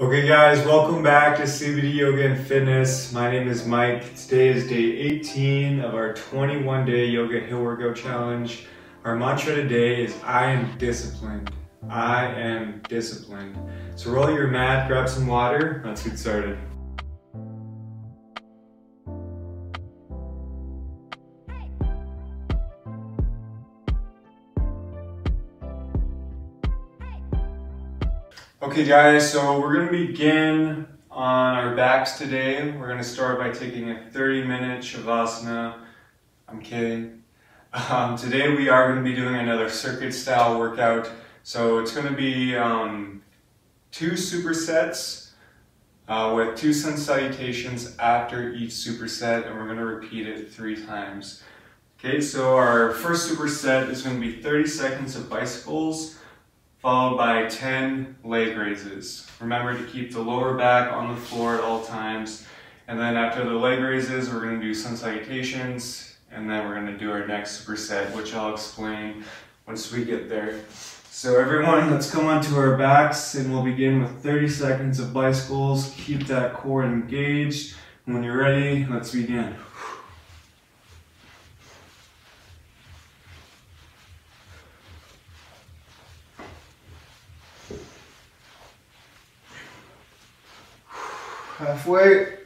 Okay guys, welcome back to CBD Yoga and Fitness. My name is Mike. Today is day 18 of our 21-day Yoga HIIT Workout Challenge. Our mantra today is I am disciplined. I am disciplined. So roll your mat, grab some water, let's get started. Okay guys, so we're going to begin on our backs today. We're going to start by taking a 30-minute Shavasana. I'm kidding. Today we are going to be doing another circuit style workout. So it's going to be 2 supersets with 2 sun salutations after each superset, and we're going to repeat it 3 times. Okay, so our first superset is going to be 30 seconds of bicycles, followed by 10 leg raises. Remember to keep the lower back on the floor at all times. And then after the leg raises, we're going to do sun salutations, and then we're going to do our next superset, which I'll explain once we get there. So everyone, let's come onto our backs, and we'll begin with 30 seconds of bicycles. Keep that core engaged. And when you're ready, let's begin. Halfway.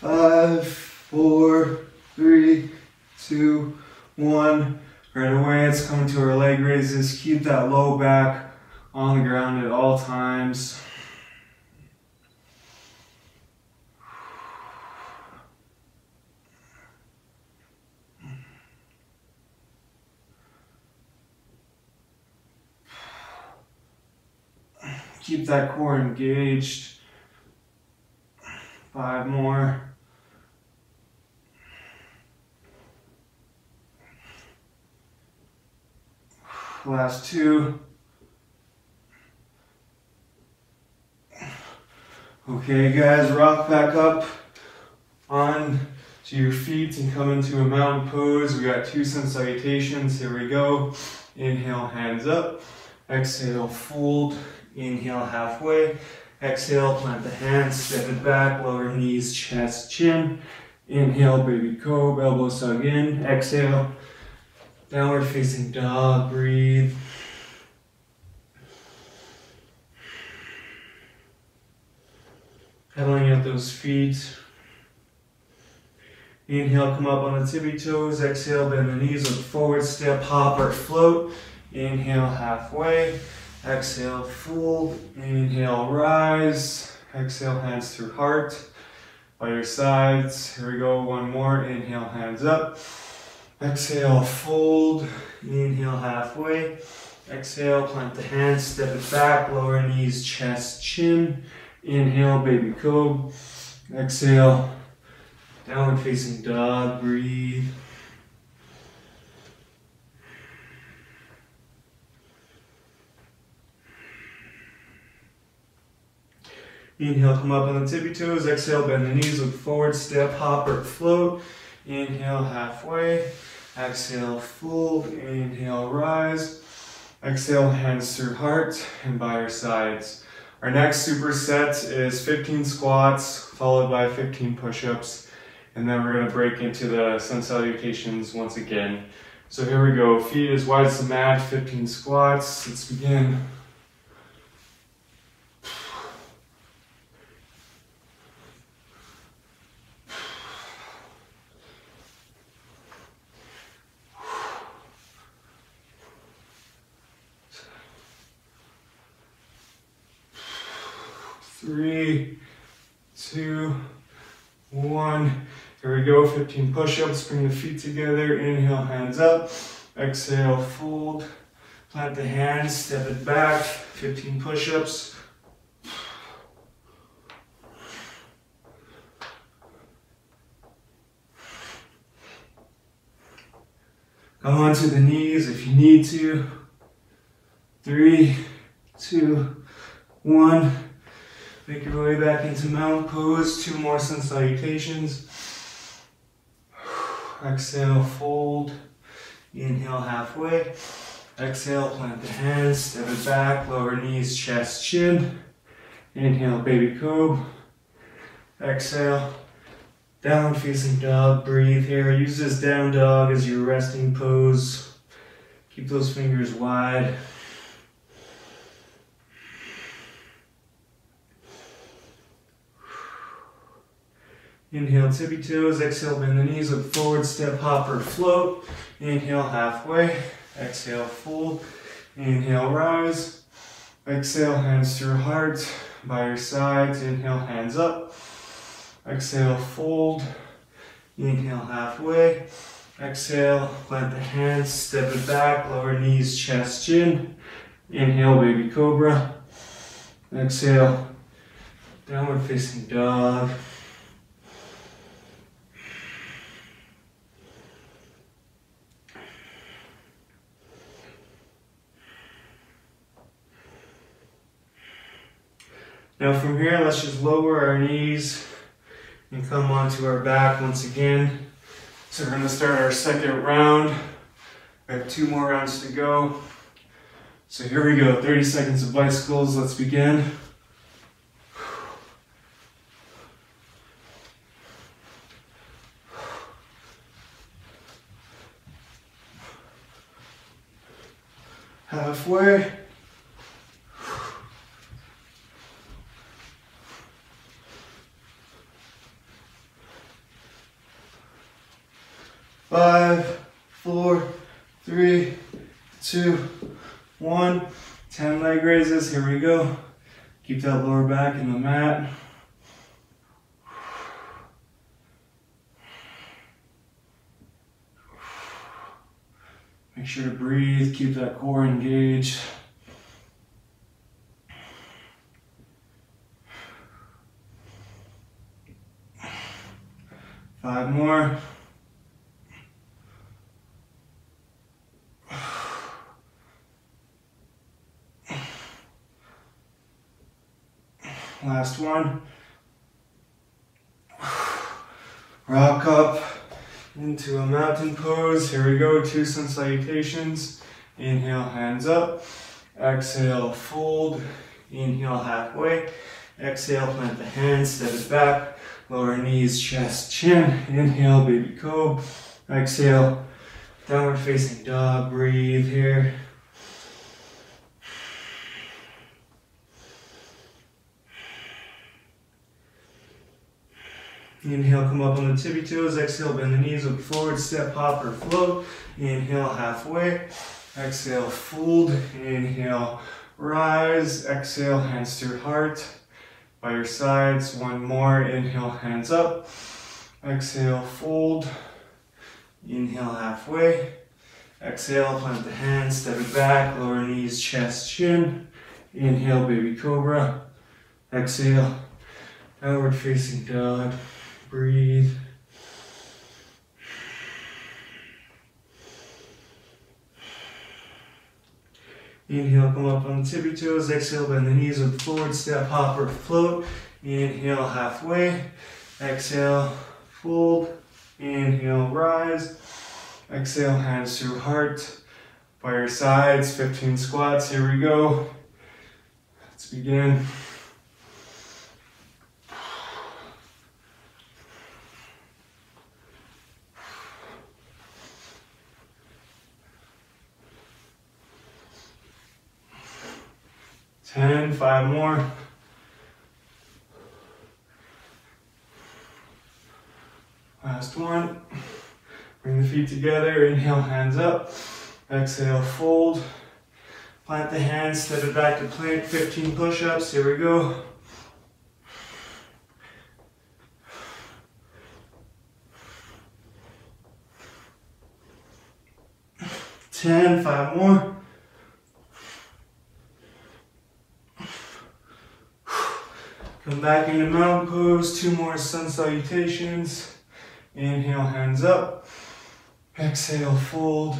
5, 4, 3, 2, 1. Right away, it's coming to our leg raises. Keep that low back on the ground at all times. Keep that core engaged. 5 more. Last 2. Okay guys, rock back up on to your feet and come into a mountain pose. We got 2 sun salutations. Here we go. Inhale, hands up. Exhale, fold. Inhale, halfway. Exhale, plant the hands, step it back, lower knees, chest, chin. Inhale, baby cobra, elbows hug in. Exhale, downward facing dog, breathe. Pedaling out those feet. Inhale, come up on the tippy toes. Exhale, bend the knees, look forward, step, hop or float. Inhale, halfway. Exhale, fold. Inhale, rise. Exhale, hands through heart. By your sides. Here we go, 1 more. Inhale, hands up. Exhale, fold. Inhale, halfway. Exhale, plant the hands, step it back, lower knees, chest, chin. Inhale, baby cobra. Exhale, downward facing dog, breathe. Inhale, come up on the tippy toes. Exhale, bend the knees, look forward, step, hop or float. Inhale, halfway. Exhale, fold. Inhale, rise. Exhale, hands through heart and by your sides. Our next superset is 15 squats, followed by 15 push-ups. And then we're going to break into the sun salutations once again. So here we go. Feet as wide as the mat, 15 squats. Let's begin. Three, 2, 1. Here we go, 15 push-ups. Bring the feet together. Inhale, hands up. Exhale, fold. Plant the hands, step it back. 15 push-ups. Come onto the knees if you need to. 3, 2, 1. Make your way back into mountain pose. 2 more sun salutations. Exhale, fold. Inhale halfway. Exhale, plant the hands, step it back, lower knees, chest, chin. Inhale, baby cobra. Exhale, downward facing dog. Breathe here. Use this down dog as your resting pose. Keep those fingers wide. Inhale, tippy toes. Exhale, bend the knees, look forward, step, hop, or float. Inhale, halfway. Exhale, fold. Inhale, rise. Exhale, hands through heart. By your sides. Inhale, hands up. Exhale, fold. Inhale, halfway. Exhale, plant the hands, step it back, lower knees, chest, chin. Inhale, baby cobra. Exhale, downward facing dog. Now from here, let's just lower our knees and come onto our back once again. So we're going to start our second round. We have 2 more rounds to go. So here we go, 30 seconds of bicycles. Let's begin. Halfway. 5, 4, 3, 2, 1. 10 leg raises. Here we go. Keep that lower back in the mat. Make sure to breathe. Keep that core engaged. 5 more. Last one. Rock up into a mountain pose. Here we go, 2 sun salutations. Inhale, hands up. Exhale, fold. Inhale, halfway. Exhale, plant the hands, step it back. Lower knees, chest, chin. Inhale, baby cobra. Exhale, downward facing dog. Breathe here. Inhale, come up on the tippy toes. Exhale, bend the knees, look forward, step, hop, or float. Inhale, halfway. Exhale, fold. Inhale, rise. Exhale, hands through heart. By your sides, 1 more. Inhale, hands up. Exhale, fold. Inhale, halfway. Exhale, plant the hands, step it back. Lower knees, chest, chin. Inhale, baby cobra. Exhale, downward facing dog. Breathe. Inhale, come up on the tippy toes. Exhale, bend the knees, look forward, step, hop, or float. Inhale, halfway. Exhale, fold. Inhale, rise. Exhale, hands through heart. By your sides, 15 squats. Here we go. Let's begin. And 5 more. Last one. Bring the feet together. Inhale, hands up. Exhale, fold. Plant the hands, step it back to plank. 15 push-ups. Here we go. 10, 5 more. Come back into mountain pose, 2 more sun salutations. Inhale, hands up. Exhale, fold.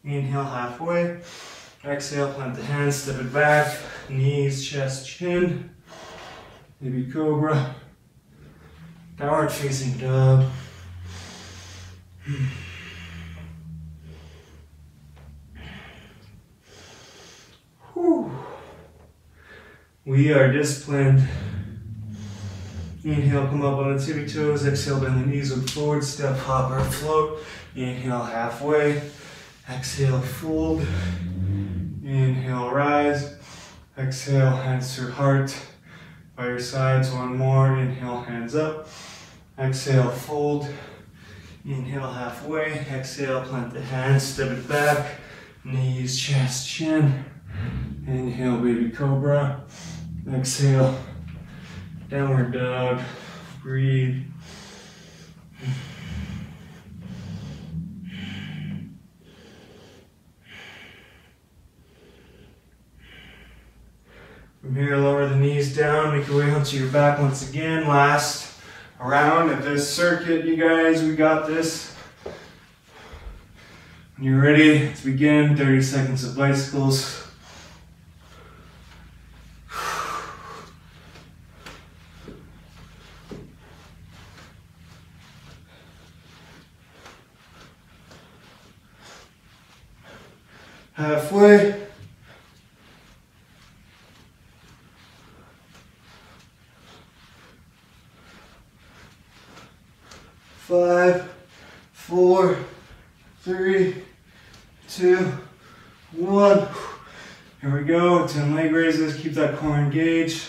Inhale, halfway. Exhale, plant the hands, step it back. Knees, chest, chin. Baby cobra. Downward facing dog. We are disciplined. Inhale, come up on the tippy toes. Exhale, bend the knees, look forward, step, hop, or float. Inhale, halfway. Exhale, fold. Inhale, rise. Exhale, hands through heart. By your sides, one more. Inhale, hands up. Exhale, fold. Inhale, halfway. Exhale, plant the hands, step it back. Knees, chest, chin. Inhale, baby cobra. Exhale, downward dog. Breathe. From here, lower the knees down, make your way onto your back once again. Last round of this circuit, you guys, we got this. When you're ready, let's begin. 30 seconds of bicycles. Halfway. Five, four, three, two, one. Here we go. 10 leg raises. Keep that core engaged.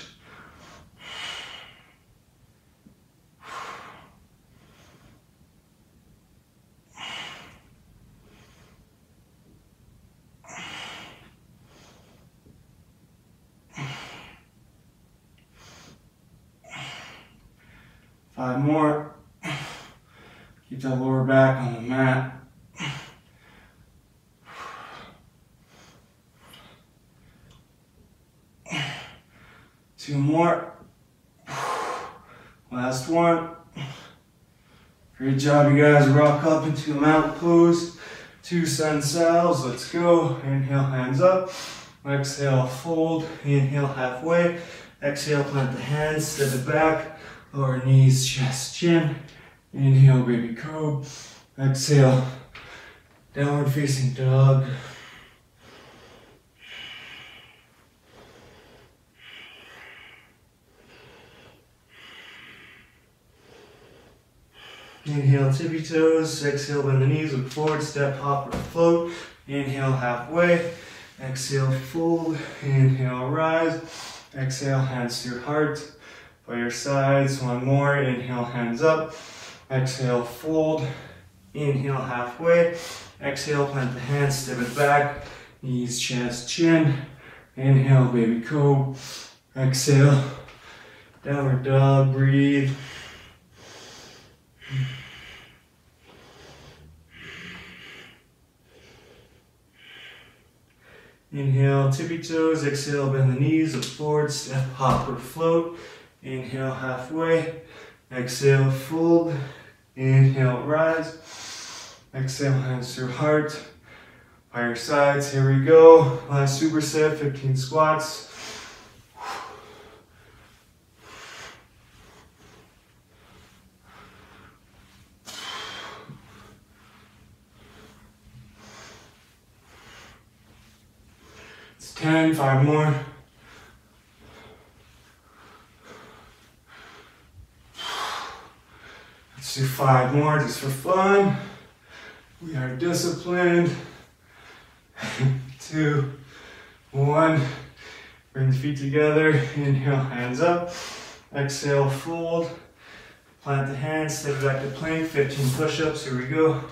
Five more. Keep that lower back on the mat. Two more. Last one. Great job, you guys. Rock up into a mountain pose. 2 sun saddles. Let's go. Inhale, hands up. Exhale, fold. Inhale, halfway. Exhale, plant the hands, step it back. Lower knees, chest, chin. Inhale, baby cobra. Exhale, downward facing dog. Inhale, tippy toes. Exhale, bend the knees, look forward, step, hop, or float. Inhale, halfway. Exhale, fold. Inhale, rise. Exhale, hands to your heart. By your sides, one more. Inhale, hands up. Exhale, fold. Inhale, halfway. Exhale, plant the hands, step it back. Knees, chest, chin. Inhale, baby cobra. Exhale, downward dog, breathe. Inhale, tippy toes. Exhale, bend the knees, look forward, step, hop, or float. Inhale, halfway. Exhale, fold. Inhale, rise. Exhale, hands through heart. By your sides, here we go. Last superset, 15 squats. It's 10, 5 more. Let's do 5 more just for fun. We are disciplined. 2, 1. Bring the feet together. Inhale, hands up. Exhale, fold. Plant the hands, step back to plank. 15 push-ups. Here we go.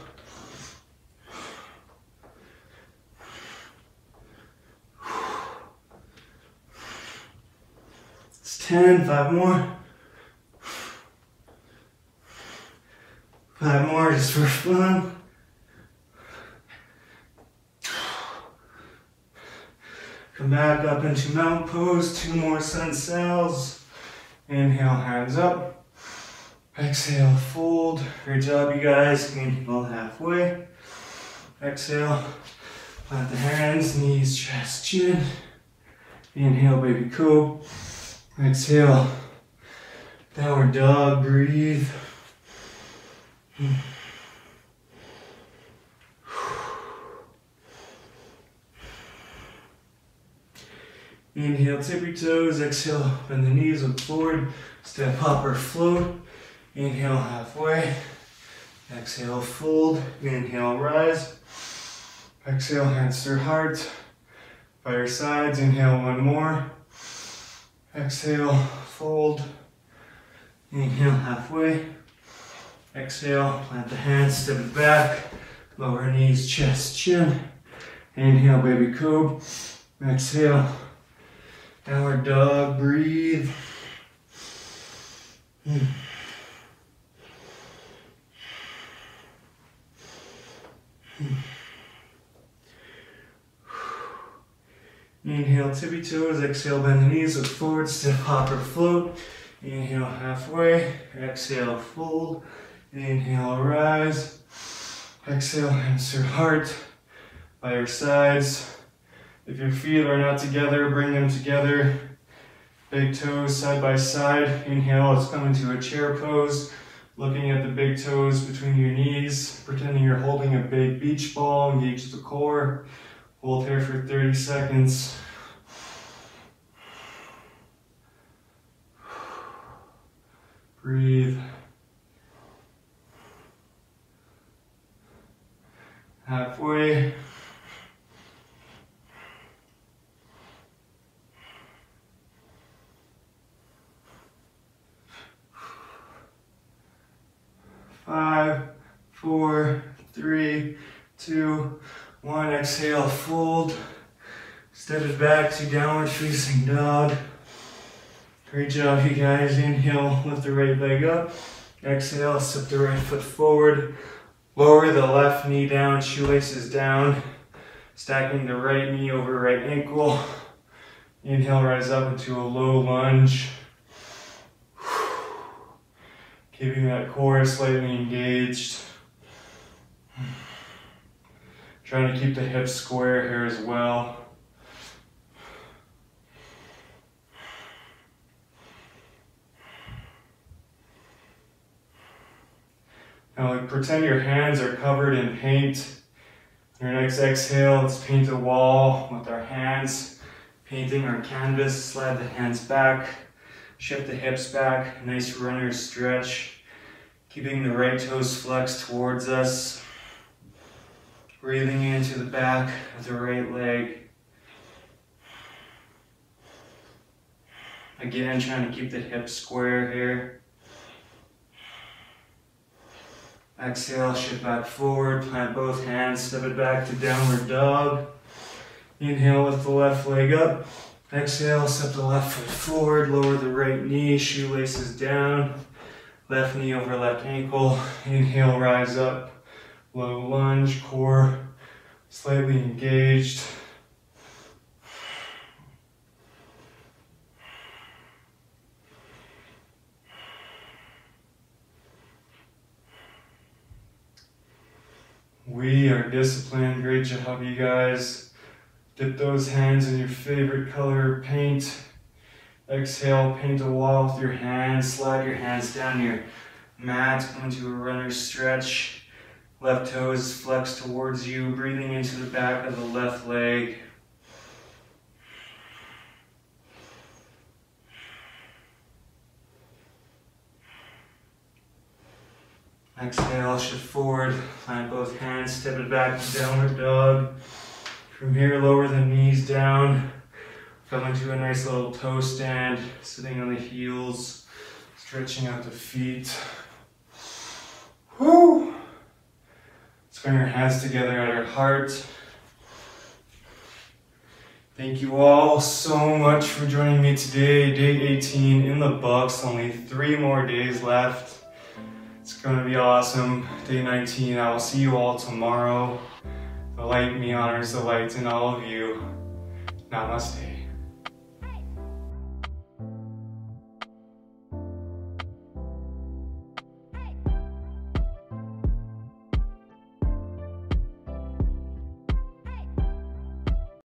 It's 10. 5 more. 5 more just for fun. Come back up into mountain pose. 2 more sun saddles. Inhale, hands up. Exhale, fold. Great job, you guys. Inhale, halfway. Exhale, plant the hands, knees, chest, chin. Inhale, baby cobra. Exhale, downward dog, breathe. Inhale, tippy toes. Exhale, bend the knees, look forward. Step up or float. Inhale, halfway. Exhale, fold. Inhale, rise. Exhale, hands to heart. By your sides, inhale one more. Exhale, fold. Inhale, halfway. Exhale, plant the hands, step it back. Lower knees, chest, chin. Inhale, baby cobra. Exhale, downward dog, breathe. Inhale, tippy toes. Exhale, bend the knees, look forward, step, hop or float. Inhale, halfway. Exhale, fold. Inhale, rise. Exhale, hands to heart. By your sides. If your feet are not together, bring them together. Big toes side by side. Inhale, let's come into a chair pose. Looking at the big toes between your knees. Pretending you're holding a big beach ball. Engage the core. Hold here for 30 seconds. Breathe. Halfway. Five, 4, 3, 2, 1. Exhale, fold. Step it back to downward facing dog. Great job, you guys. Inhale, lift the right leg up. Exhale, step the right foot forward. Lower the left knee down, shoelaces down. Stacking the right knee over right ankle. Inhale, rise up into a low lunge. Keeping that core slightly engaged. Trying to keep the hips square here as well. Now pretend your hands are covered in paint. Your next exhale, let's paint a wall with our hands. Painting our canvas, slide the hands back. Shift the hips back, nice runner stretch. Keeping the right toes flexed towards us. Breathing into the back of the right leg. Again, trying to keep the hips square here. Exhale, shift back forward, plant both hands, step it back to downward dog. Inhale, lift the left leg up. Exhale, step the left foot forward, lower the right knee, shoelaces down. Left knee over left ankle. Inhale, rise up. Low lunge, core slightly engaged. We are disciplined. Great job, you guys. Dip those hands in your favorite color paint. Exhale, paint a wall with your hands. Slide your hands down your mat. Come into a runner stretch. Left toes flex towards you. Breathing into the back of the left leg. Exhale, shift forward. Plant both hands. Step it back to downward dog. From here, lower the knees down. Come into a nice little toe stand, sitting on the heels, stretching out the feet. Woo! Let's bring our hands together at our heart. Thank you all so much for joining me today. Day 18 in the books, only 3 more days left. It's going to be awesome. Day 19, I will see you all tomorrow. The light in me honors the light in all of you. Namaste.